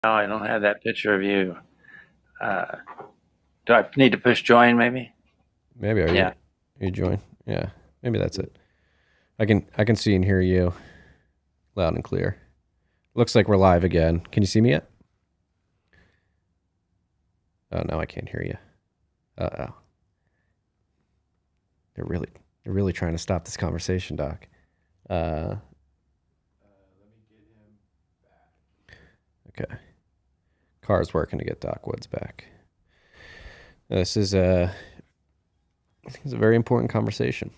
No, I don't have that picture of you. Uh, do I need to push join maybe? Maybe Yeah. are you join? Yeah, maybe that's it. I can see and hear you loud and clear. Looks like we're live again. Can you see me yet? Oh no, I can't hear you. Oh, they're really they're really trying to stop this conversation, Doc. Uh, okay. Car's working to get Doc Woods back. This is a I think it's a very important conversation.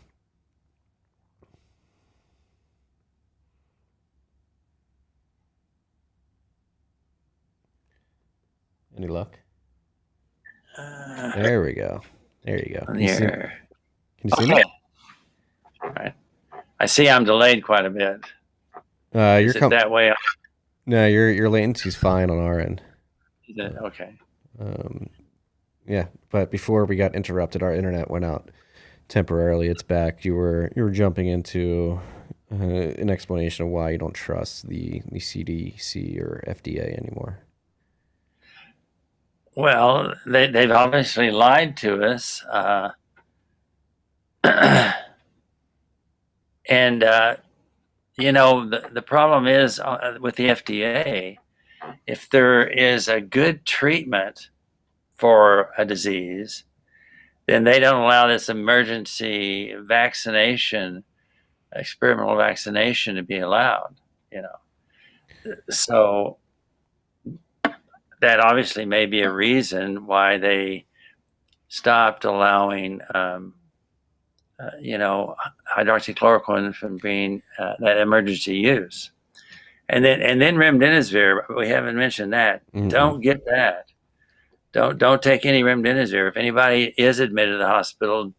Any luck? Uh, There we go. There you go. on Can you see? here. Can you see me? Okay. All right. I see I'm delayed quite a bit. You're Is it com- that way? No, your latency's fine on our end. Is it? Okay. Um, yeah, but before we got interrupted, our internet went out temporarily. It's back. You were jumping into an explanation of why you don't trust the CDC or FDA anymore. Well, they've obviously lied to us. And, the problem is with the FDA, if there is a good treatment for a disease, then they don't allow this emergency vaccination, experimental vaccination, to be allowed. You know, so that obviously may be a reason why they stopped allowing, hydroxychloroquine from being that emergency use. And then remdesivir, we haven't mentioned that. Mm-mm. Don't get that. Don't take any remdesivir. If anybody is admitted to the hospital,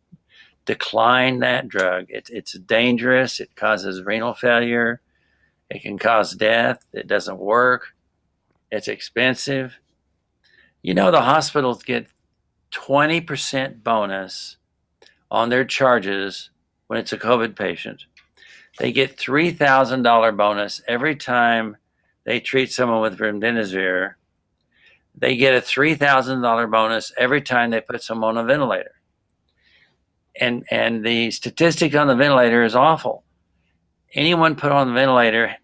decline that drug. It's dangerous. It causes renal failure. It can cause death. It doesn't work. It's expensive. The hospitals get 20% bonus on their charges when it's a COVID patient. They get $3,000 bonus every time they treat someone with remdesivir. They get a $3,000 bonus every time they put someone on a ventilator. And the statistic on the ventilator is awful. Anyone put on the ventilator,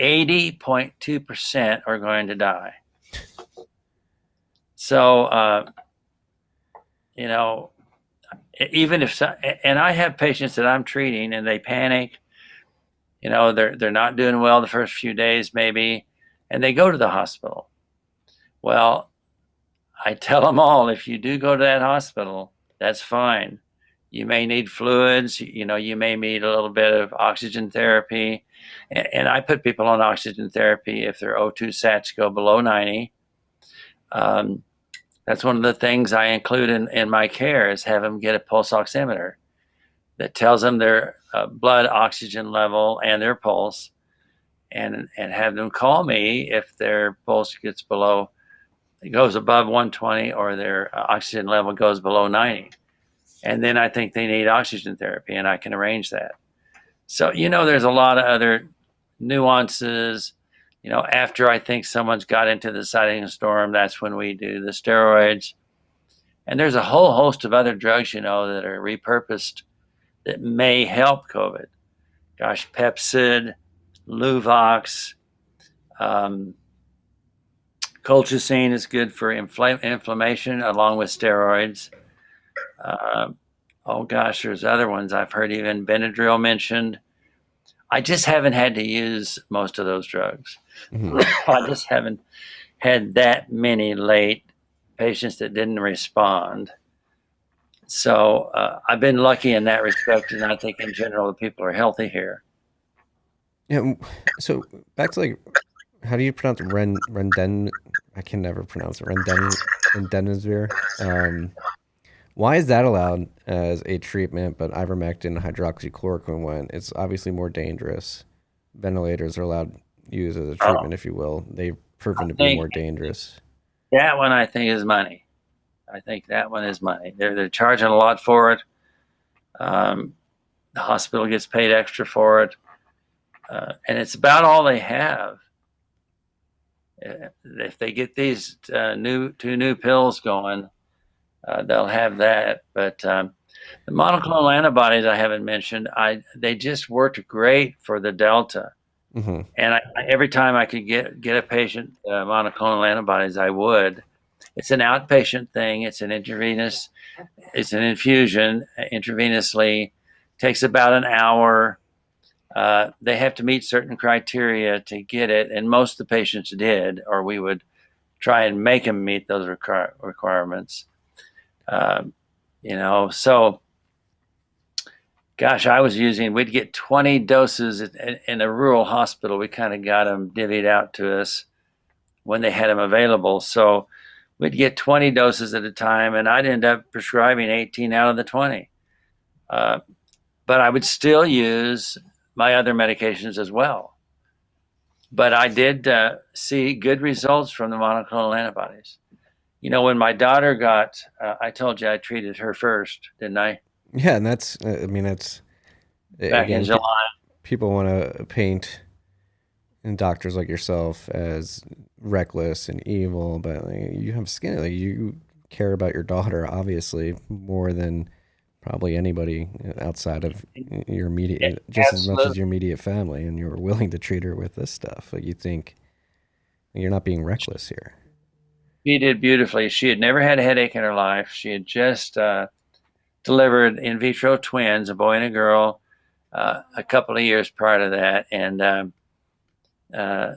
80.2% are going to die. So, you know, even if, and I have patients that I'm treating and they panic, they're not doing well the first few days maybe, and they go to the hospital. Well, I tell them all, if you do go to that hospital, that's fine. You may need fluids, you may need a little bit of oxygen therapy. And I put people on oxygen therapy if their O2 sats go below 90. Um, that's one of the things I include in my care is have them get a pulse oximeter that tells them their blood oxygen level and their pulse, and have them call me if their pulse gets below, it goes above 120, or their oxygen level goes below 90. And then I think they need oxygen therapy, and I can arrange that. So, there's a lot of other nuances. After I think someone's got into the cytokine storm, that's when we do the steroids. And there's a whole host of other drugs, that are repurposed that may help COVID. Gosh, Pepsid, Luvox, um, colchicine is good for inflammation along with steroids. Uh, oh gosh, there's other ones I've heard, even Benadryl mentioned. I just haven't had to use most of those drugs. Mm-hmm. I just haven't had that many late patients that didn't respond. So I've been lucky in that respect, and I think in general the people are healthy here. Yeah. So back to like, how do you pronounce Renden? I can never pronounce it. Remdesivir. Why is that allowed as a treatment, but ivermectin and hydroxychloroquine when it's obviously more dangerous? Ventilators are allowed to use as a Oh, treatment, if you will. They've I proven to be think more dangerous. that one I think is money. I think that one is money. They're charging a lot for it. Um, the hospital gets paid extra for it, and it's about all they have. If they get these two new pills going, they'll have that. But the monoclonal antibodies I haven't mentioned, they just worked great for the Delta. Hmm. And every time I could get a patient monoclonal antibodies, I would. It's an outpatient thing. It's an infusion intravenously. Takes about an hour. They have to meet certain criteria to get it, and most of the patients did, or we would try and make them meet those requirements. So gosh, we'd get 20 doses in a rural hospital. We kind of got them divvied out to us when they had them available. So we'd get 20 doses at a time, and I'd end up prescribing 18 out of the 20. But I would still use my other medications as well. But I did see good results from the monoclonal antibodies. When my daughter I told you I treated her first, didn't I? Yeah, and that's I mean that's Back in again, July. people want to paint doctors like yourself as reckless and evil, but like, you have skin. Like, you care about your daughter, obviously, more than probably anybody outside of your immediate, just as much as Absolutely. your immediate family, and you were willing to treat her with this stuff. Like, you think you're not being reckless here. She did beautifully. She had never had a headache in her life. She had just delivered in vitro twins, a boy and a girl, a couple of years prior to that. And uh,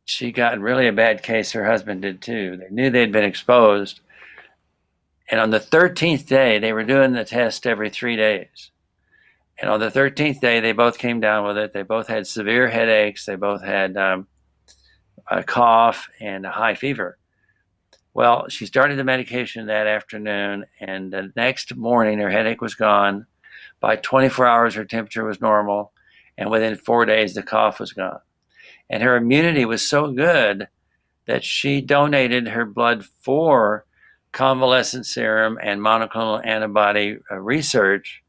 she got in really a bad case. Her husband did too. They knew they'd been exposed. And on the 13th day, they were doing the test every 3 days. And on the 13th day, they both came down with it. They both had severe headaches. They both had a cough and a high fever. Well, she started the medication that afternoon, and the next morning her headache was gone. By 24 hours, her temperature was normal, and within 4 days, the cough was gone. And her immunity was so good that she donated her blood for convalescent serum and monoclonal antibody research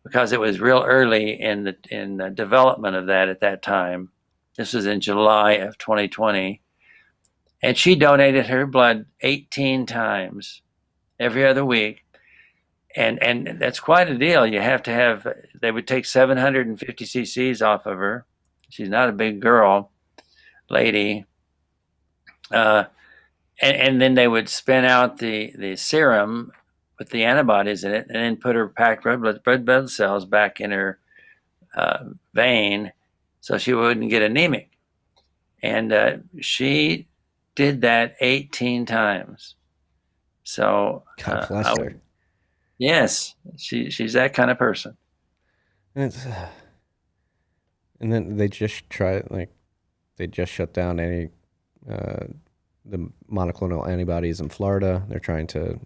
because it was real early in the development of that at that time. This was in July of 2020. And she donated her blood 18 times every other week. And that's quite a deal. You have to have, they would take 750 cc's off of her. She's not a big girl, lady. Uh, and then they would spin out the serum with the antibodies in it and then put her packed red blood cells back in her vein so she wouldn't get anemic. And she did that 18 times. So God bless her. yes, she's that kind of person. And, and then they just they just shut down any uh, the monoclonal antibodies in Florida. They're trying to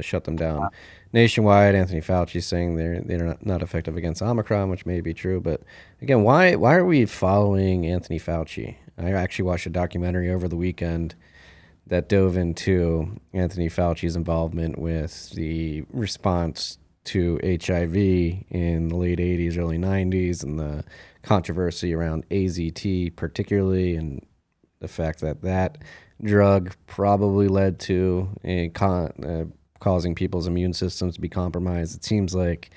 shut them down nationwide. Anthony Fauci saying they're not effective against Omicron, which may be true. But again, why are we following Anthony Fauci? I actually watched a documentary over the weekend that dove into Anthony Fauci's involvement with the response to HIV in the late 80s, early 90s, and the controversy around AZT particularly, and the fact that that drug probably led to causing people's immune systems to be compromised. It seems like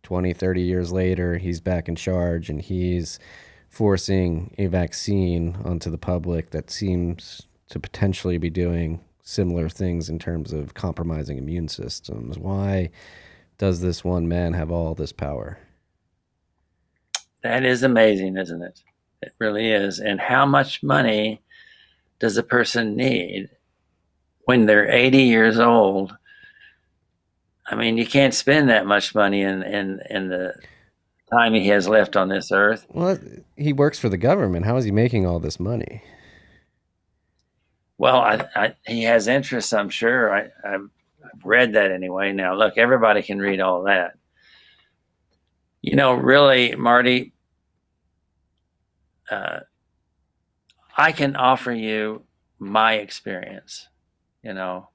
20, 30 years later, he's back in charge and he's forcing a vaccine onto the public that seems to potentially be doing similar things in terms of compromising immune systems. Why does this one man have all this power? That is amazing, isn't it? It really is. And how much money does a person need when they're 80 years old? I mean, you can't spend that much money in the time he has left on this earth. Well, he works for the government. How is he making all this money? Well, he has interests, I'm sure. I've read that anyway. Now, look, everybody can read all that. Really, Marty, I can offer you my experience, you know,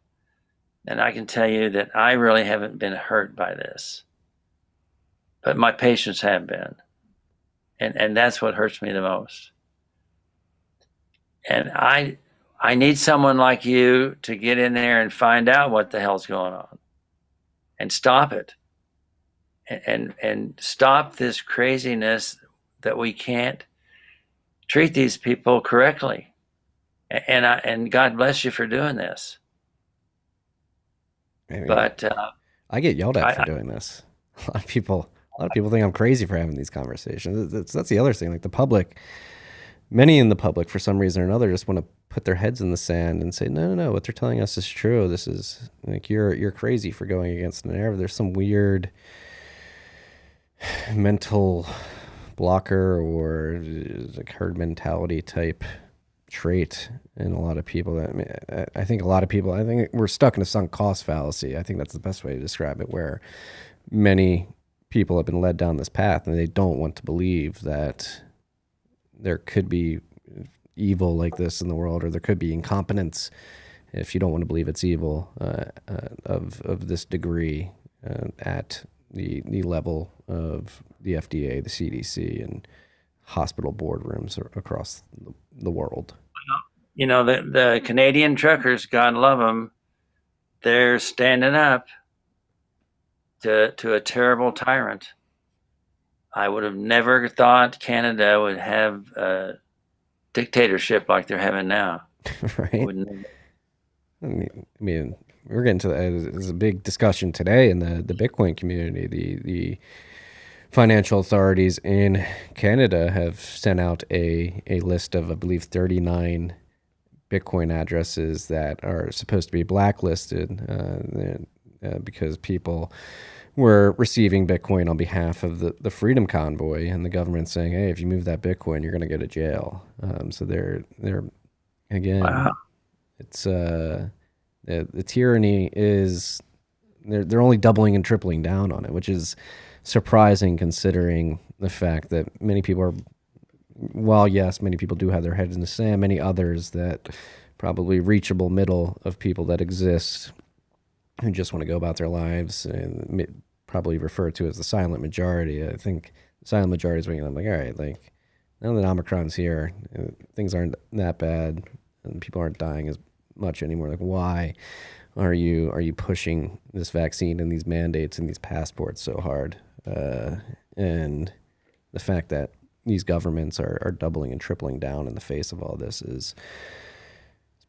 and I can tell you that I really haven't been hurt by this, but my patients have been. And that's what hurts me the most. And I need someone like you to get in there and find out what the hell's going on and stop it, and stop this craziness that we can't treat these people correctly. And God bless you for doing this. I mean, But I get yelled at for I doing this. A lot of people think I'm crazy for having these conversations. That's the other thing. Like the public, many in the public, for some reason or another, just want to put their heads in the sand and say, no, no, no, what they're telling us is true. This is like you're crazy for going against an error. There's some weird mental blocker or like herd mentality type trait in a lot of people. That I mean, I think a lot of people. I think we're stuck in a sunk cost fallacy. I think that's the best way to describe it. Where many people have been led down this path, and they don't want to believe that there could be evil like this in the world, or there could be incompetence. If you don't want to believe it's evil of this degree at the level of the FDA, the CDC, and hospital boardrooms across the world. the Canadian truckers, God love them, they're standing up to a terrible tyrant. I would have never thought Canada would have a dictatorship like they're having now. Right? Wouldn't. I mean, we're getting to that. There's a big discussion today in the Bitcoin community. The financial authorities in Canada have sent out a list of, I believe, 39 Bitcoin addresses that are supposed to be blacklisted because people were receiving Bitcoin on behalf of the Freedom Convoy, and the government saying, "Hey, if you move that Bitcoin, you're going to go to jail." So they're again, Wow. it's the tyranny is they're only doubling and tripling down on it, which is surprising considering the fact that many people are, while yes, many people do have their heads in the sand, many others, that probably reachable middle of people that exist who just want to go about their lives and probably referred to as the silent majority. I think the silent majority is when I'm like, all right, like now that Omicron's here, things aren't that bad and people aren't dying as much anymore. Like, why are you pushing this vaccine and these mandates and these passports so hard? And the fact that these governments are doubling and tripling down in the face of all this is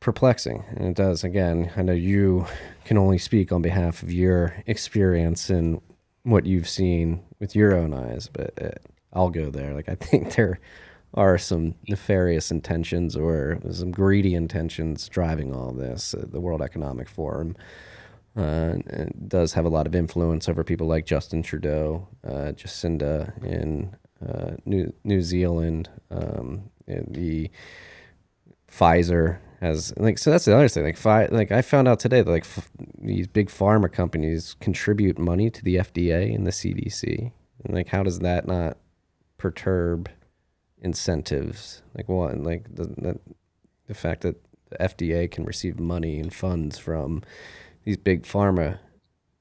perplexing. And it does, again, I know you can only speak on behalf of your experience and what you've seen with your own eyes, but I'll go there. Like, I think there are some nefarious intentions or some greedy intentions driving all this. The World Economic Forum does have a lot of influence over people like Justin Trudeau, Jacinda in New Zealand, and the Pfizer has, like, so that's the other thing. Like I found out today that these big pharma companies contribute money to the FDA and the CDC, and like how does that not perturb incentives? Like what? Like the fact that the FDA can receive money and funds from these big pharma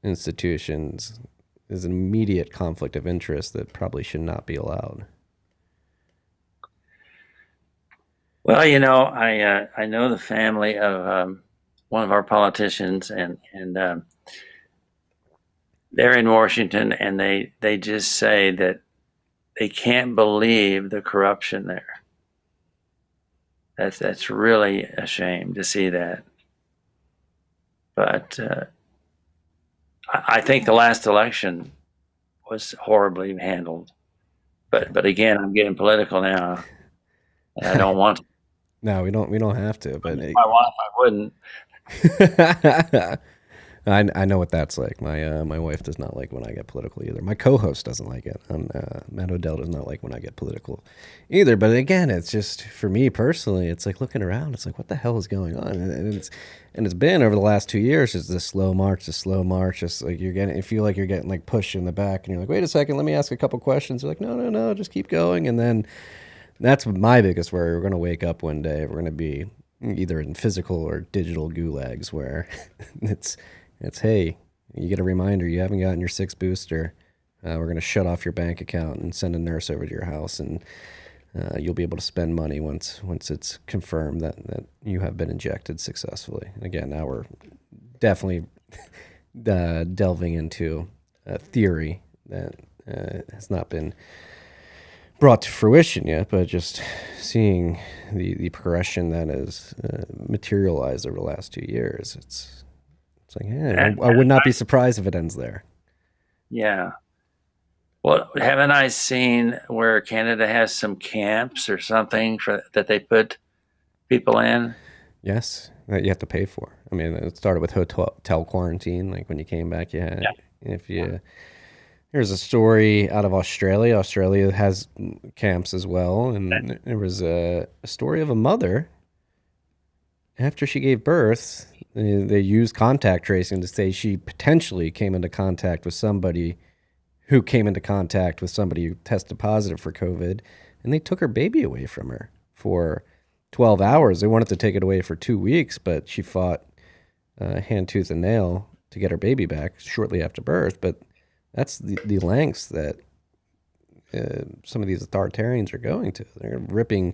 institutions is an immediate conflict of interest that probably should not be allowed. Well, I know the family of one of our politicians, and they're in Washington, and they just say that they can't believe the corruption there. That's really a shame to see that. But I think the last election was horribly handled. But again, I'm getting political now, and I don't want to. No, we don't have to, but If I want, I wouldn't. I know what that's like. My wife does not like when I get political either. My co-host doesn't like it. Matt Odell does not like when I get political either. But again, it's just for me personally. It's like looking around. It's like, what the hell is going on? And it's been over the last 2 years. Just this slow march. Just like you feel like you're getting like pushed in the back, and you're like, wait a second, let me ask a couple questions. They're like, no, just keep going. And then that's my biggest worry. We're gonna wake up one day. We're gonna be either in physical or digital gulags where it's hey, you get a reminder you haven't gotten your sixth booster. We're going to shut off your bank account and send a nurse over to your house and you'll be able to spend money once it's confirmed that you have been injected successfully. And again, now we're definitely delving into a theory that has not been brought to fruition yet, but just seeing the progression that has materialized over the last 2 years, it's like, yeah, I would not be surprised if it ends there. Yeah. Well, haven't I seen where Canada has some camps or something that they put people in? Yes, that you have to pay for. I mean, it started with hotel quarantine. Like when you came back, you had, if you, here's a story out of Australia. Australia has camps as well. And there was a story of a mother after she gave birth. They used contact tracing to say she potentially came into contact with somebody who came into contact with somebody who tested positive for COVID, and they took her baby away from her for 12 hours. They wanted to take it away for 2 weeks, but she fought hand, tooth, and nail to get her baby back shortly after birth. But that's the lengths that some of these authoritarians are going to. They're ripping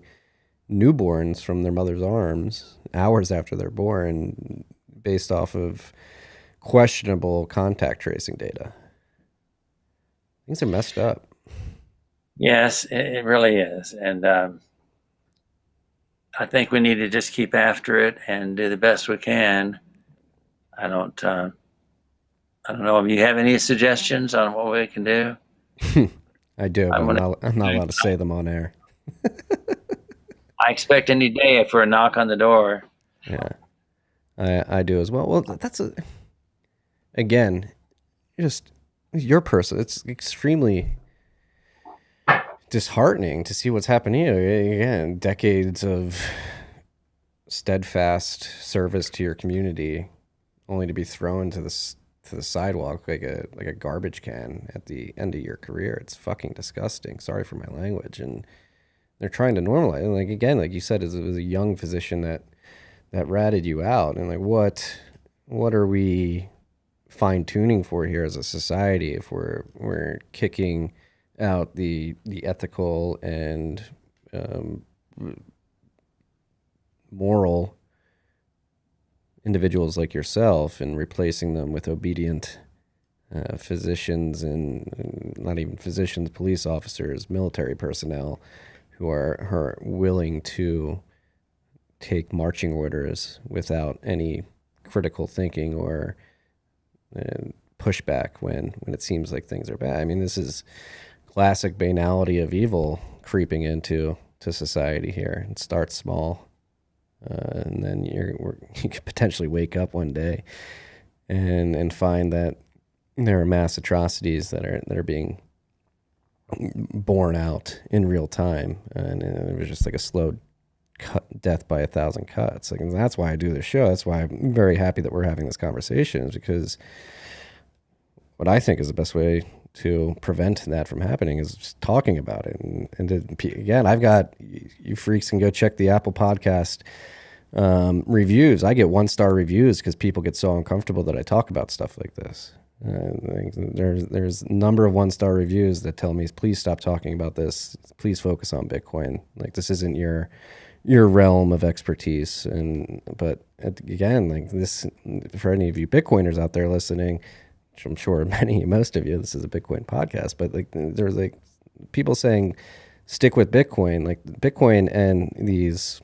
newborns from their mother's arms hours after they're born based off of questionable contact tracing data. Things are messed up. Yes, it really is. And I think we need to just keep after it and do the best we can. I don't know if you have any suggestions on what we can do. I do, but I'm not allowed to say them on air. I expect any day for a knock on the door. Yeah, I do as well. Well, that's again, just your person. It's extremely disheartening to see what's happening here. Again, decades of steadfast service to your community, only to be thrown to the sidewalk like a garbage can at the end of your career. It's fucking disgusting. Sorry for my language. And they're trying to normalize. And like again, like you said, it was a young physician that ratted you out. And like what are we fine tuning for here as a society if we're kicking out the ethical and moral individuals like yourself and replacing them with obedient physicians and not even physicians, police officers, military personnel who are willing to take marching orders without any critical thinking or pushback when it seems like things are bad. I mean, this is classic banality of evil creeping into society here. It starts small, and then you could potentially wake up one day and find that there are mass atrocities that are being borne out in real time, and it was just like a slow death by 1,000 cuts. Like, and that's why I do this show. That's why I'm very happy that we're having this conversation, is because what I think is the best way to prevent that from happening is just talking about it. And again, I've got, you freaks can go check the Apple Podcast reviews. I get 1-star reviews because people get so uncomfortable that I talk about stuff like this. There's a number of 1-star reviews that tell me, please stop talking about this. Please focus on Bitcoin. Like, this isn't your realm of expertise. But again, like this, for any of you Bitcoiners out there listening, which I'm sure most of you, this is a Bitcoin podcast, but like there's like people saying stick with Bitcoin. Like Bitcoin and these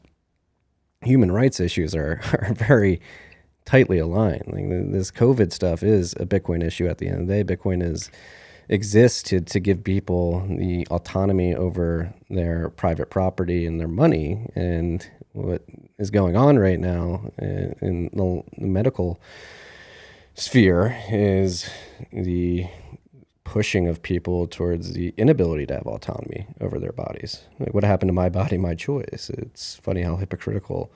human rights issues are very tightly aligned. Like this COVID stuff is a Bitcoin issue at the end of the day. Bitcoin exists to give people the autonomy over their private property and their money. And what is going on right now in the medical sphere is the pushing of people towards the inability to have autonomy over their bodies. Like, what happened to my body, my choice? It's funny how hypocritical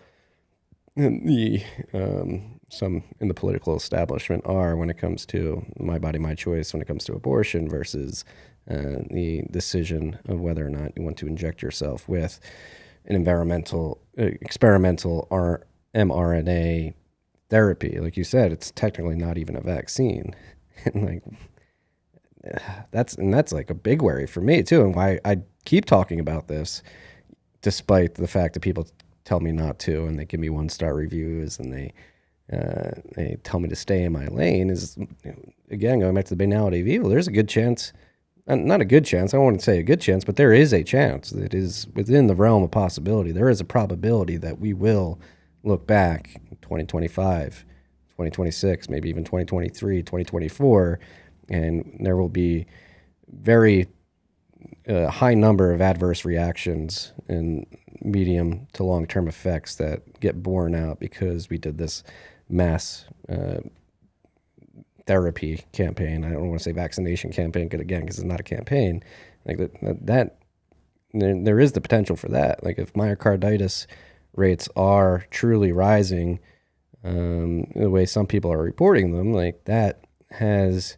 some in the political establishment are when it comes to my body, my choice, when it comes to abortion versus the decision of whether or not you want to inject yourself with an experimental mRNA therapy. Like you said, it's technically not even a vaccine. And like that's like a big worry for me too, and why I keep talking about this despite the fact that people tell me not to, and they give me 1-star reviews, and they tell me to stay in my lane, is, again, going back to the banality of evil. There's a good chance, not a good chance, I don't want to say a good chance, but there is a chance that is within the realm of possibility. There is a probability that we will look back in 2025, 2026, maybe even 2023, 2024, and there will be very high number of adverse reactions and medium to long-term effects that get borne out because we did this mass therapy campaign. I don't want to say vaccination campaign, because it's not a campaign. Like that there is the potential for that. Like if myocarditis rates are truly rising the way some people are reporting them, like that has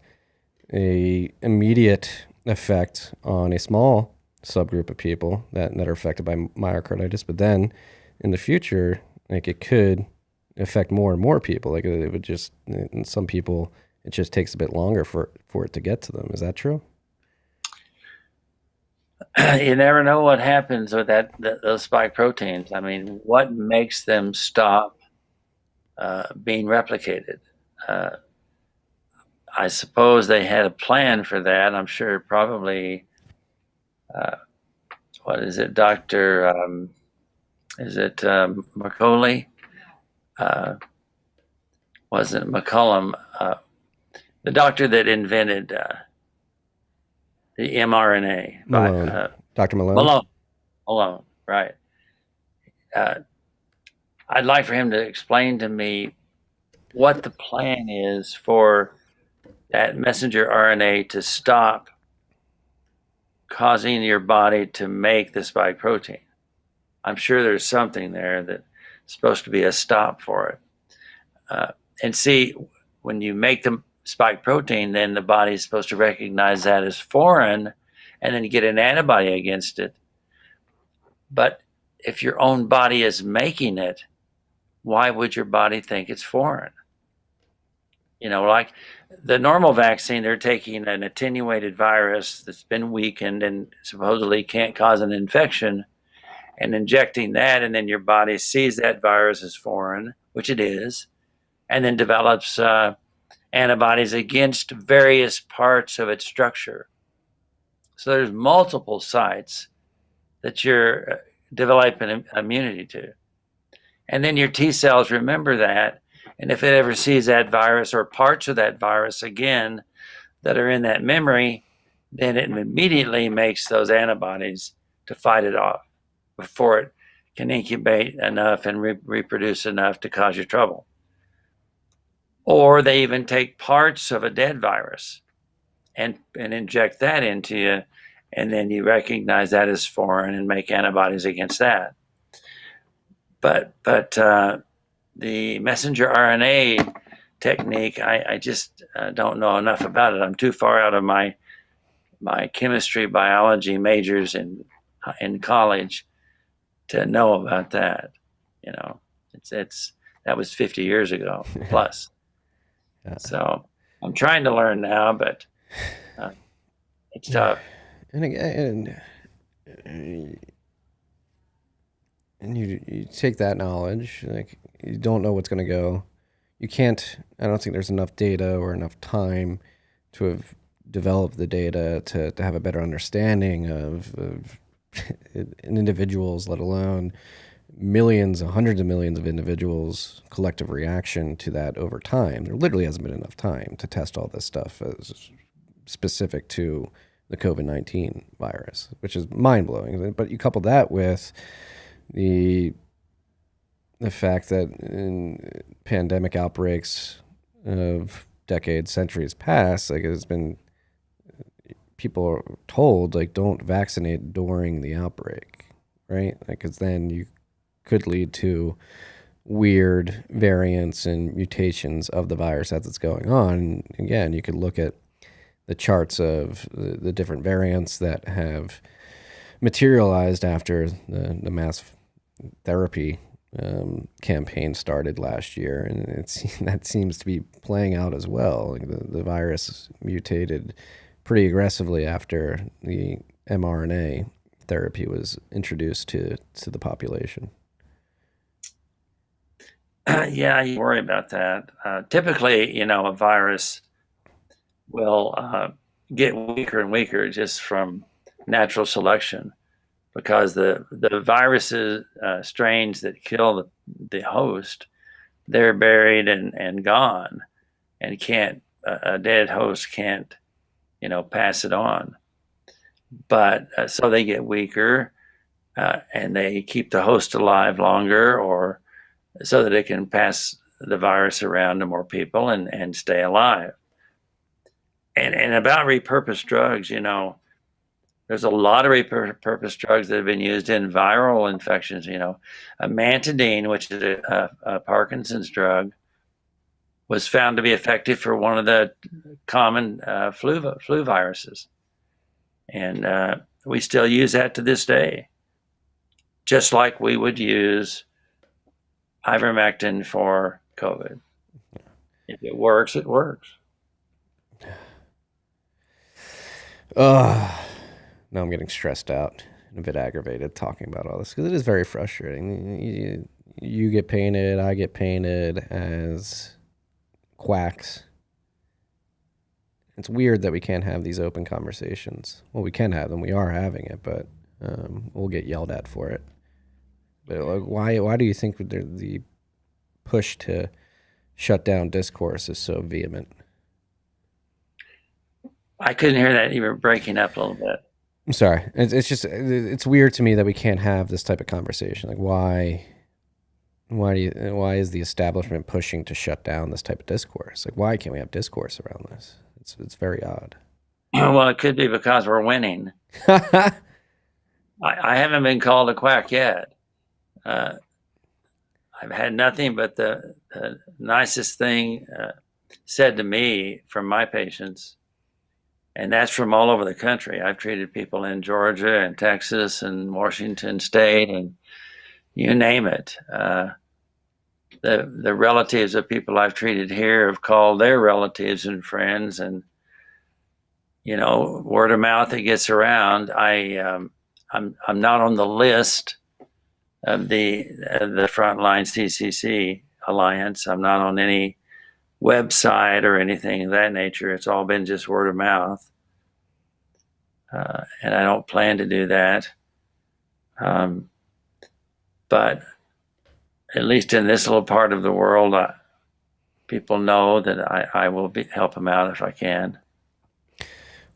a immediate effect on a small subgroup of people that are affected by myocarditis, but then in the future, like it could affect more and more people. Like it would just, in some people, it just takes a bit longer for it to get to them. Is that true? You never know what happens with those spike proteins. I mean, what makes them stop being replicated? I suppose they had a plan for that. I'm sure probably, what is it, Dr. Is it Macaulay? Wasn't McCullum, the doctor that invented the mRNA? Malone. Dr. Malone. Malone, right. I'd like for him to explain to me what the plan is for that messenger RNA to stop causing your body to make the spike protein. I'm sure there's something there that's supposed to be a stop for it. And see, when you make the spike protein, then the body's supposed to recognize that as foreign, and then you get an antibody against it. But if your own body is making it, why would your body think it's foreign? You know, like the normal vaccine, they're taking an attenuated virus that's been weakened and supposedly can't cause an infection and injecting that, and then your body sees that virus as foreign, which it is, and then develops antibodies against various parts of its structure. So there's multiple sites that you're developing immunity to. And then your T cells remember that, and if it ever sees that virus or parts of that virus again that are in that memory, then it immediately makes those antibodies to fight it off before it can incubate enough and reproduce enough to cause you trouble. Or they even take parts of a dead virus and inject that into you, and then you recognize that as foreign and make antibodies against that. But the messenger RNA technique, I just don't know enough about it. I'm too far out of my chemistry, biology majors in college to know about that. You know, it's that was 50 years ago plus. Yeah. So I'm trying to learn now, but it's tough. And again, and you take that knowledge, like you don't know what's going to go. You can't. I don't think there's enough data or enough time to have developed the data to have a better understanding of individuals, let alone millions, hundreds of millions of individuals' collective reaction to that over time. There literally hasn't been enough time to test all this stuff as specific to the COVID-19 virus, which is mind-blowing. But you couple that with the fact that in pandemic outbreaks of decades, centuries past, like it's been, people are told, like, don't vaccinate during the outbreak, right? Like, because then you could lead to weird variants and mutations of the virus as it's going on. And again, you could look at the charts of the different variants that have materialized after the mass therapy campaign started last year, and that seems to be playing out as well. Like the virus mutated pretty aggressively after the mRNA therapy was introduced to the population. Yeah, you worry about that. Typically, a virus will get weaker and weaker just from natural selection because the viruses strains that kill the host, they're buried and gone, and can't a dead host can't pass it on. But so they get weaker, and they keep the host alive longer, or so that it can pass the virus around to more people and stay alive. And about repurposed drugs, there's a lot of repurposed drugs that have been used in viral infections. Amantadine, which is a Parkinson's drug, was found to be effective for one of the common flu viruses, and we still use that to this day, just like we would use ivermectin for COVID. If it works, it works. Now I'm getting stressed out and a bit aggravated talking about all this because it is very frustrating. You get painted, I get painted as quacks. It's weird that we can't have these open conversations. Well, we can have them. We are having it, but we'll get yelled at for it. But like, why do you think the push to shut down discourse is so vehement? I couldn't hear that. You were breaking up a little bit. I'm sorry. It's weird to me that we can't have this type of conversation. Like why is the establishment pushing to shut down this type of discourse? Like why can't we have discourse around this? It's very odd. Well, it could be because we're winning. I haven't been called a quack yet. I've had nothing but the nicest thing said to me from my patients, and that's from all over the country. I've treated people in Georgia and Texas and Washington State and you name it. The relatives of people I've treated here have called their relatives and friends, and word of mouth, it gets around. I'm not on the list of the Frontline CCC Alliance. I'm not on any website or anything of that nature. It's all been just word of mouth, and I don't plan to do that. But at least in this little part of the world, people know that I will help them out if I can.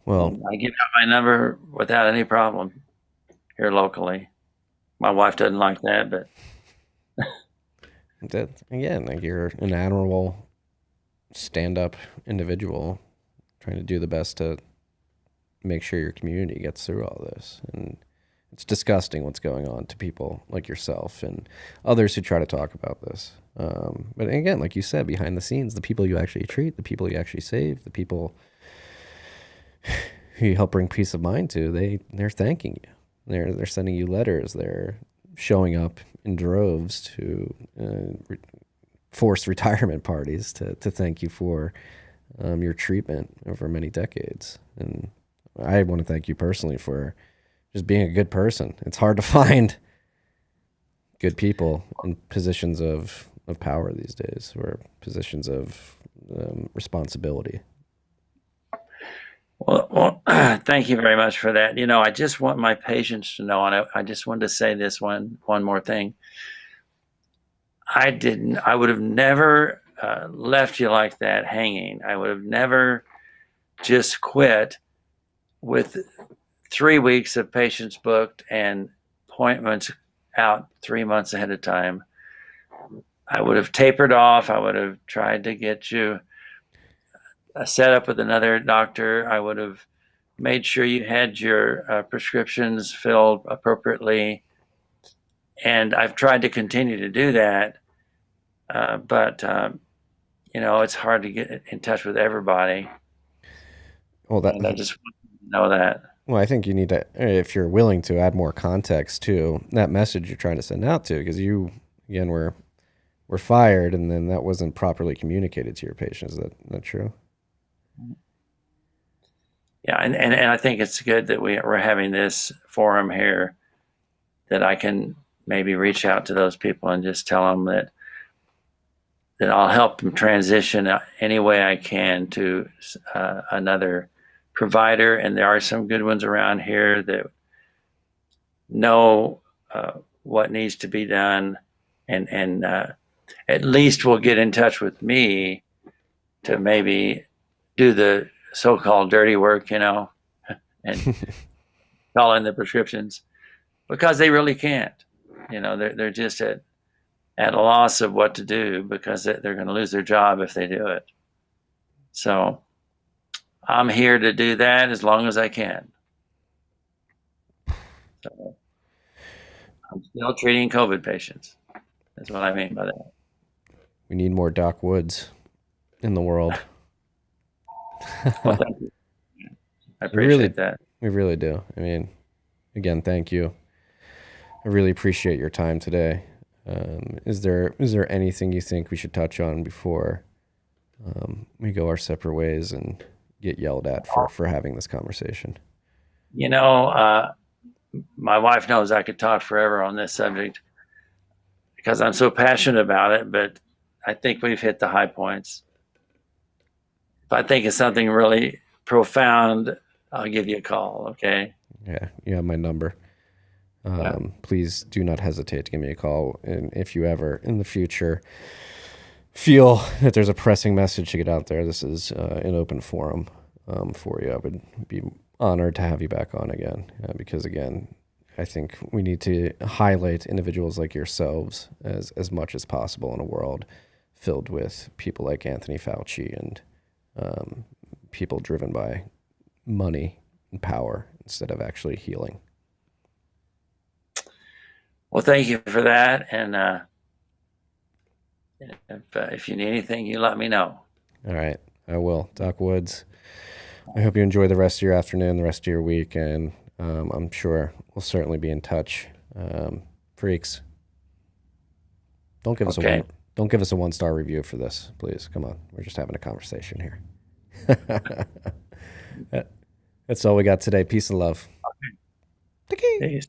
Well, and I give out my number without any problem here locally. My wife doesn't like that, but that again, like you're an admirable stand-up individual trying to do the best to make sure your community gets through all this. And it's disgusting what's going on to people like yourself and others who try to talk about this. But again, like you said, behind the scenes, the people you actually treat, the people you actually save, the people who you help bring peace of mind to, they're thanking you. They're sending you letters. They're showing up in droves to forced retirement parties to thank you for your treatment over many decades. And I want to thank you personally for just being a good person. It's hard to find good people in positions of power these days, or positions of responsibility. Well, thank you very much for that. I just want my patients to know, and I just wanted to say this one more thing. I would have never left you like that hanging. I would have never just quit with 3 weeks of patients booked and appointments out 3 months ahead of time. I would have tapered off. I would have tried to get you set up with another doctor. I would have made sure you had your prescriptions filled appropriately. And I've tried to continue to do that. But it's hard to get in touch with everybody. Well, and I just want you to know that. Well, I think you need to, if you're willing to, add more context to that message you're trying to send out to, because you, again, were fired, and then that wasn't properly communicated to your patients. Is that true? Yeah, and I think it's good that we're having this forum here that I can maybe reach out to those people and just tell them that I'll help them transition any way I can to another provider. And there are some good ones around here that know what needs to be done, and at least will get in touch with me to maybe do the so-called dirty work, and call in the prescriptions because they really can't. They're just at a loss of what to do because they're going to lose their job if they do it. So I'm here to do that as long as I can. So I'm still treating COVID patients. That's what I mean by that. We need more Doc Woods in the world. Well, thank you. I We really, appreciate that. we really do. I mean, again, thank you. I really appreciate your time today. Is there anything you think we should touch on before we go our separate ways and get yelled at for having this conversation? You know, my wife knows I could talk forever on this subject because I'm so passionate about it, but I think we've hit the high points. If I think of something really profound, I'll give you a call, okay? Yeah, you have my number. Yeah. Please do not hesitate to give me a call. And if you ever in the future feel that there's a pressing message to get out there, this is an open forum for you. I would be honored to have you back on again because, again, I think we need to highlight individuals like yourselves as much as possible in a world filled with people like Anthony Fauci and people driven by money and power instead of actually healing. Well, thank you for that. And if you need anything, you let me know. All right, I will. Doc Woods, I hope you enjoy the rest of your afternoon, the rest of your week, and I'm sure we'll certainly be in touch. Freaks, don't give us Okay. don't give us a 1-star review for this, please. Come on, we're just having a conversation here. That's all we got today. Peace and love. Peace.